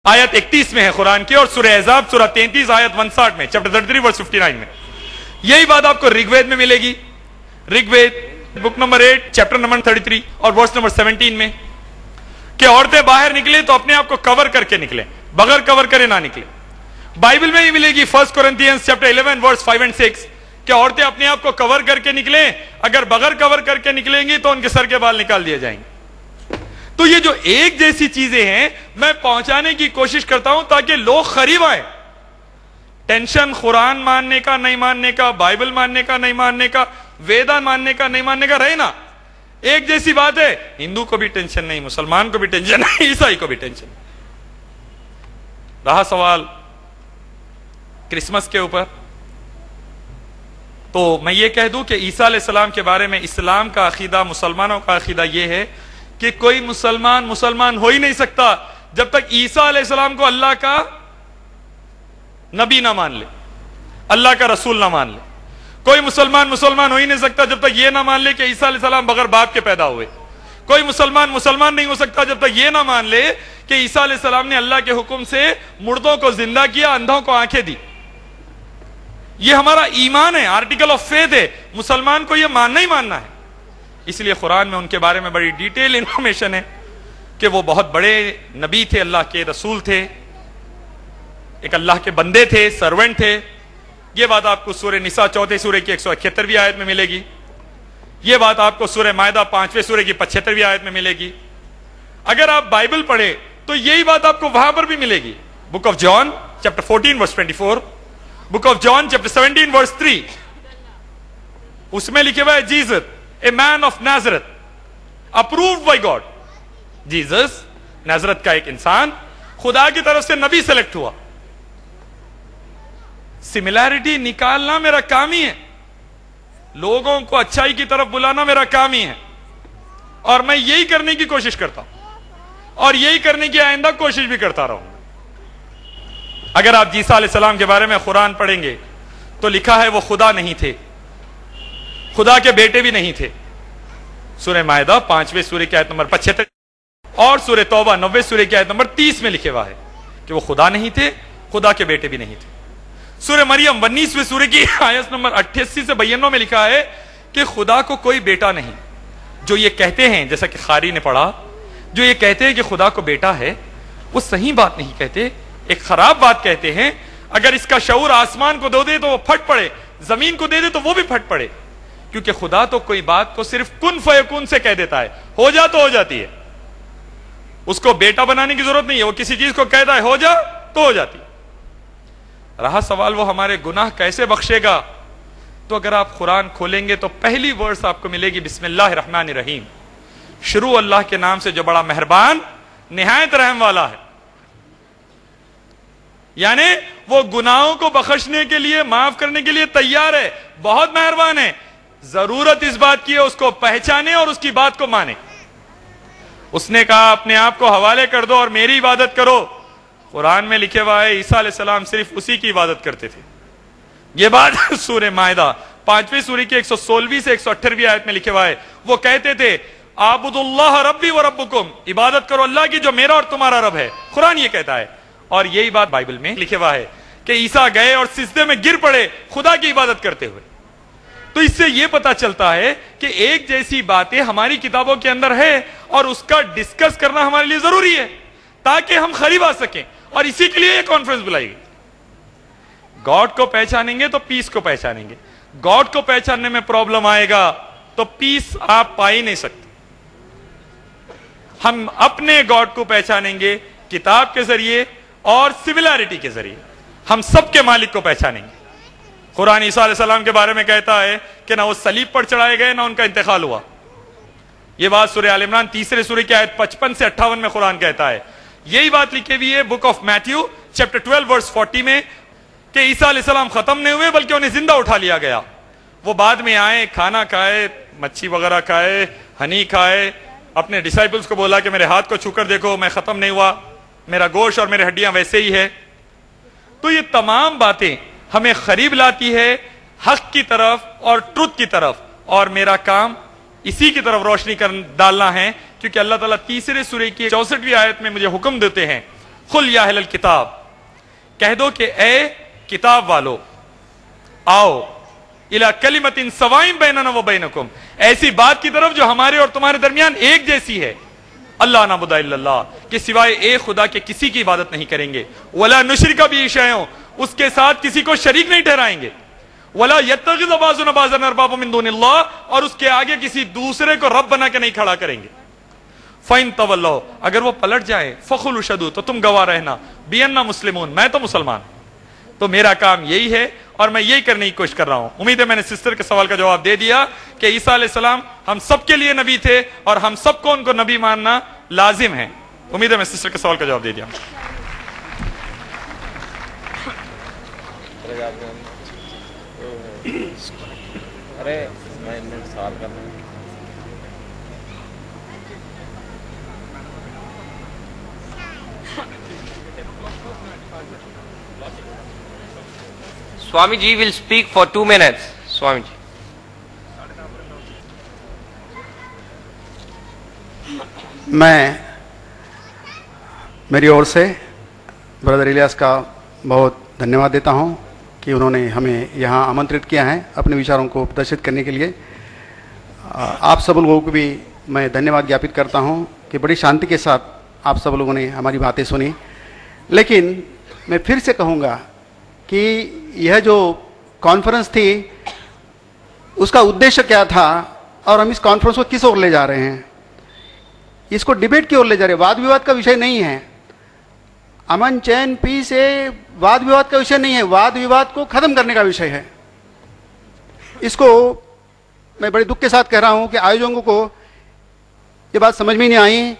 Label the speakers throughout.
Speaker 1: آیت 31 میں ہے قرآن کی، اور سورہ احزاب سورہ 33 آیت 59 میں، چیپٹر 33 ورس 59 میں یہی بات آپ کو رگ وید میں ملے گی. Rigveda book number 8 chapter number 33 اور ورس نمبر 17 میں کہ عورتیں باہر نکلیں تو اپنے آپ کو کور کر کے نکلیں، بغیر کور کرے نہ نکلیں. بائبل میں ہی ملے گی 1 Corinthians چیپٹر 11 ورس 5 and 6 کہ عورتیں اپنے آپ کو کور کر کے نکلیں، اگر بغیر کور کر کے نکلیں گی تو ان کے سر کے بال نکال دیے جائیں گے. تو یہ جو ایک جیسی چیزیں ہیں میں پہنچانے کی کوشش کرتا ہوں تاکہ لوگ قریب آئیں. ٹینشن قرآن ماننے کا نہیں ماننے کا، بائبل ماننے کا نہیں ماننے کا، ویدا ماننے کا نہیں ماننے کا رہے نا. ایک جیسی بات ہے، ہندو کو بھی ٹینشن نہیں، مسلمان کو بھی ٹینشن نہیں، عیسائی کو بھی ٹینشن نہیں. رہا سوال کرسمس کے اوپر، تو میں یہ کہہ دوں کہ عیسیٰ علیہ السلام کے بارے میں اسلام کا عقیدہ، مسلمانوں کا عقیدہ یہ ہے کہ کوئی مسلمان ہو ہی نہیں سکتا جب تک عیسیٰ علیہ السلام کو اللہ کا نبی نہ مان لے، اللہ کا رسول نہ مان لے. کوئی مسلمان ہو ہی نہیں سکتا جب تک یہ نہ مان لے کہ عیسیٰ علیہ السلام بغیر باپ کے پیدا ہوئے. کوئی مسلمان نہیں ہو سکتا جب تک یہ نہ مان لے کہ عیسیٰ علیہ السلام نے اللہ کے حکم سے مردوں کو زندہ کیا، اندھوں کو آنکھیں دی. یہ ہمارا ایمان ہے، آرٹیکل آف فیتھ ہے. مسلمان کو یہ ماننا ہی ماننا ہے. اس لیے قرآن میں ان کے بارے میں بڑی ڈیٹیل انفارمیشن ہے کہ وہ بہت بڑے نبی تھے، اللہ کے رسول تھے، ایک اللہ کے بندے تھے، سرونٹ تھے. یہ بات آپ کو سورہ نساء 4 سورہ کی 171ویں آیت میں ملے گی. یہ بات آپ کو سورہ مائدہ 5 سورہ کی 75ویں آیت میں ملے گی. اگر آپ بائبل پڑھیں تو یہی بات آپ کو وہاں پر بھی ملے گی. Book of John chapter 14 verse 24، Book of John chapter 17 verse 3، اس میں لکھے ہوا ہے Jesus a man of Nazareth approved by God. Jesus Nazareth کا ایک انسان خدا کی طرف سے نبی سلیکٹ ہوا. سملیرٹی نکالنا میرا کام ہی ہے، لوگوں کو اچھائی کی طرف بلانا میرا کام ہی ہے، اور میں یہی کرنے کی کوشش کرتا ہوں اور یہی کرنے کی آئندہ کوشش بھی کرتا رہوں. اگر آپ عیسیٰ علیہ السلام کے بارے میں قرآن پڑھیں گے تو لکھا ہے وہ خدا نہیں تھے، خدا کے بیٹے بھی نہیں تھے. سورہ مائدہ 5 سورہ کی آیت نمبر 75 اور سورہ توبہ 9 سورہ کی آیت نمبر 30 میں لکھے ہوا ہے کہ وہ خدا نہیں تھے، خدا کے بیٹے بھی نہیں تھے. سورہ مریم 19 سورہ کی آیت نمبر 88 سے 92 میں لکھا ہے کہ خدا کو کوئی بیٹا نہیں. جو یہ کہتے ہیں، جیسا کہ خاری نے پڑھا، جو یہ کہتے ہیں کہ خدا کو بیٹا ہے، وہ صحیح بات نہیں کہتے، ایک خراب بات کہتے ہیں. اگر اس کا شعور آسمان کو دے تو وہ پھٹ پڑے، زمین کو دے دے تو وہ بھی پھٹ پڑے. کیونکہ خدا تو کوئی بات کو صرف کن فیکون سے کہہ دیتا ہے، ہو جا تو ہو جاتی ہے. اس کو بیٹا بنانے کی ضرورت نہیں ہے، وہ کسی چیز کو کہتا ہے ہو جا تو ہو جاتی. رہا سوال وہ ہمارے گناہ کیسے بخشے گا، تو اگر آپ قرآن کھولیں گے تو پہلی ورڈز آپ کو ملے گی بسم اللہ الرحمن الرحیم. شروع اللہ کے نام سے جو بڑا مہربان نہایت رحم والا ہے. یعنی وہ گناہوں کو بخشنے کے لیے، معاف کرنے کے لیے تیار ہے، بہت مہربان ہے. ضرورت اس بات کی ہے اس کو پہچانے اور اس کی بات کو مانے. اس نے کہا اپنے آپ کو حوالے کر دو اور میری عبادت کرو. قرآن میں لکھے ہوا ہے عیسیٰ علیہ السلام صرف اسی کی عبادت کرتے تھے. یہ بات سورہ مائدہ 5 سورہ کی 116 سے 118 آیت میں لکھے ہوا ہے. وہ کہتے تھے اعبدوا اللہ ربی و ربکم، عبادت کرو اللہ کی جو میرا اور تمہارا رب ہے. قرآن یہ کہتا ہے، اور یہی بات بائبل میں لکھے ہوا ہے کہ عیسیٰ گئے اور سجدے میں گر پڑے خدا کی عبادت کرتے ہوئے. تو اس سے یہ پتا چلتا ہے کہ ایک جیسی باتیں ہماری کتابوں کے اندر ہے اور اس کا ڈسکس کرنا ہمارے لیے ضروری ہے تاکہ ہم قریب آ سکیں. اور اسی کے لیے یہ کانفرنس بلائی گئی. گاڈ کو پہچانیں گے تو پیس کو پہچانیں گے. گاڈ کو پہچاننے میں پرابلم آئے گا تو پیس آپ پا ہی نہیں سکتے. ہم اپنے گاڈ کو پہچانیں گے کتاب کے ذریعے اور سملیرٹی کے ذریعے. ہم سب کے مالک کو پہچانیں گے. قرآن عیسیٰ علیہ السلام کے بارے میں کہتا ہے کہ نہ وہ صلیب پر چڑھائے گئے نہ ان کا انتقال ہوا. یہ بات سورہ آل عمران 3 سورہ کی آیت 55 سے 58 میں قرآن کہتا ہے. یہی بات لکھی ہوئی ہے بک آف میتھیو چیپٹر 12 ورس 40 میں کہ عیسیٰ علیہ السلام ختم نہیں ہوئے بلکہ انہیں زندہ اٹھا لیا گیا. وہ بعد میں آئے، کھانا کھائے، مچھی وغیرہ کھائے، ہنی کھائے، اپنے ڈسائپلز کو بولا کہ میرے ہاتھ کو چھو کر دیکھو میں ختم نہیں ہوا، میرا گوشت اور میرے ہڈیاں ویسے ہی ہے. تو یہ تمام باتیں ہمیں قریب لاتی ہے حق کی طرف اور ٹروتھ کی طرف، اور میرا کام اسی کی طرف روشنی ڈالنا ہے. کیونکہ اللہ تعالیٰ 3 سورہ کی 64 آیت میں مجھے حکم دیتے ہیں قل یا اہل الکتاب، کہہ دو کہ اے کتاب والو، آؤ الی کلمۃ سواء بیننا و بینکم، ایسی بات کی طرف جو ہمارے اور تمہارے درمیان ایک جیسی ہے، اللہ نعبد الا اللہ، کہ سوائے ایک خدا کے کسی کی عبادت نہیں کریں گے، ولا نشرک بہ شیئا، اس کے ساتھ کسی کو شریک نہیں ٹھہرائیں گے، ولا یتخذ بعضنا بعضا اربابا من دون اللہ، اور اس کے آگے کسی دوسرے کو رب بنا کے نہیں کھڑا کریں گے۔ فَإِن تَوَلَّوْا، اگر وہ پلٹ جائے، فَقُولُوا اشْهَدُوا، تو تم گواہ رہنا، بِأَنَّا مسلمون، میں تو مسلمان۔ تو میرا کام یہی ہے اور میں یہی کرنے کی کوشش کر رہا ہوں۔ امید ہے میں نے سسٹر کے سوال کا جواب دے دیا کہ عیسیٰ علیہ السلام ہم سب کے لیے نبی تھے اور ہم سب کو ان کو نبی ماننا لازم ہے۔ امید ہے میں سسٹر کے سوال کا جواب دے دیا۔
Speaker 2: Swami ji will speak for 2 minutes. Swami ji.
Speaker 3: میں میری اور سے برادر الیاس کا بہت دھنیہ دیتا ہوں کہ انہوں نے ہمیں یہاں آمنترت کیا ہے اپنے وچاروں کو پردرشت کرنے کے لیے۔ آپ سب لوگوں کو بھی میں دھنیہ جاپت کرتا ہوں کہ بڑی شانتی کے ساتھ آپ سب لوگوں نے ہماری باتیں سنی، لیکن میں پھر سے کہوں گا کہ یہ جو کانفرنس تھی اس کا ادیشیہ کیا تھا اور ہم اس کانفرنس کو کس اور لے جا رہے ہیں، اس کو ڈیبیٹ کی اور لے جا رہے ہیں، واد وواد کا وشے نہیں ہے، امن چین پیس واد وواد کا وشے نہیں ہے، واد وواد کو ختم کرنے کا وشے ہے۔ اس کو میں بڑے دکھ کے ساتھ کہہ رہا ہوں کہ آیوجکوں کو یہ بات سمجھ میں نہیں آئی،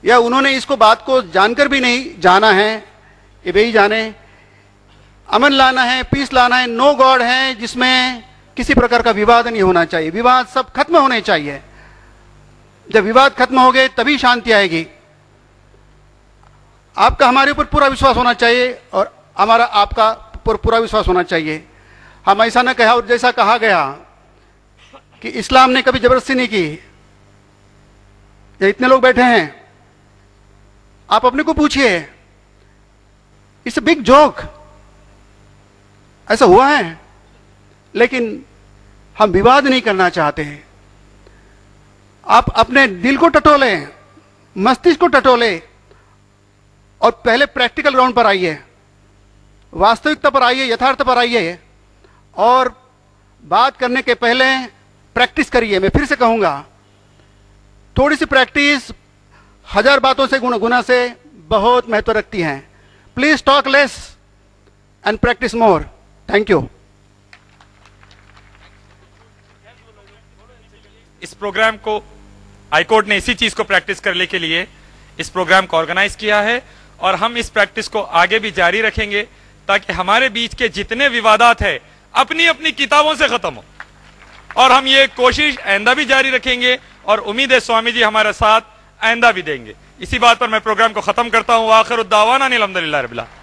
Speaker 3: یا انہوں نے اس کو بات کو جان کر بھی نہیں جانا ہے، یہ وہی جانے۔ امن لانا ہے، پیس لانا ہے، نو گاڈ ہے جس میں کسی پرکار کا وواد نہیں ہونا چاہیے، وواد سب ختم ہونے چاہیے۔ جب وواد ختم ہو گئے تبھی شانتی آئے گی۔ آپ کا ہمارے اوپر پورا وشواس ہونا چاہیے اور ہمارا آپ کا پورا وشواس ہونا چاہیے۔ ہم ایسا نہ کہا اور جیسا کہا گیا کہ اسلام نے کبھی زبردستی نہیں کی، یا اتنے لوگ بیٹھے ہیں، آپ اپنے کو پوچھئے، اٹس اے بگ جوک، ایسا ہوا ہے، لیکن ہم وواد نہیں کرنا چاہتے ہیں۔ آپ اپنے دل کو ٹٹولیں، مستشک کو ٹٹولیں اور پہلے پریکٹیکل گراؤنڈ پر آئیے، واستوکتا پر آئیے، یتھارتھ پر آئیے، اور بات کرنے کے پہلے پریکٹس کریے۔ میں پھر سے کہوں گا، تھوڑی سی پریکٹس 1000 باتوں سے گنا سے بہت مہتو رکھتی ہیں۔ Please talk less and practise more. Thank you.
Speaker 1: اس پروگرام کو ہائی کورٹ نے اسی چیز کو پریکٹس کرنے کے لیے اس پروگرام کو آرگنائز کیا ہے، اور ہم اس پریکٹس کو آگے بھی جاری رکھیں گے تاکہ ہمارے بیچ کے جتنے ووادات ہیں اپنی اپنی کتابوں سے ختم ہو، اور ہم یہ کوشش آئندہ بھی جاری رکھیں گے، اور امید ہے سوامی جی ہمارا ساتھ آئندہ بھی دیں گے۔ اسی بات پر میں پروگرام کو ختم کرتا ہوں۔ آخر الدعوانا الحمدللہ رب العالمین۔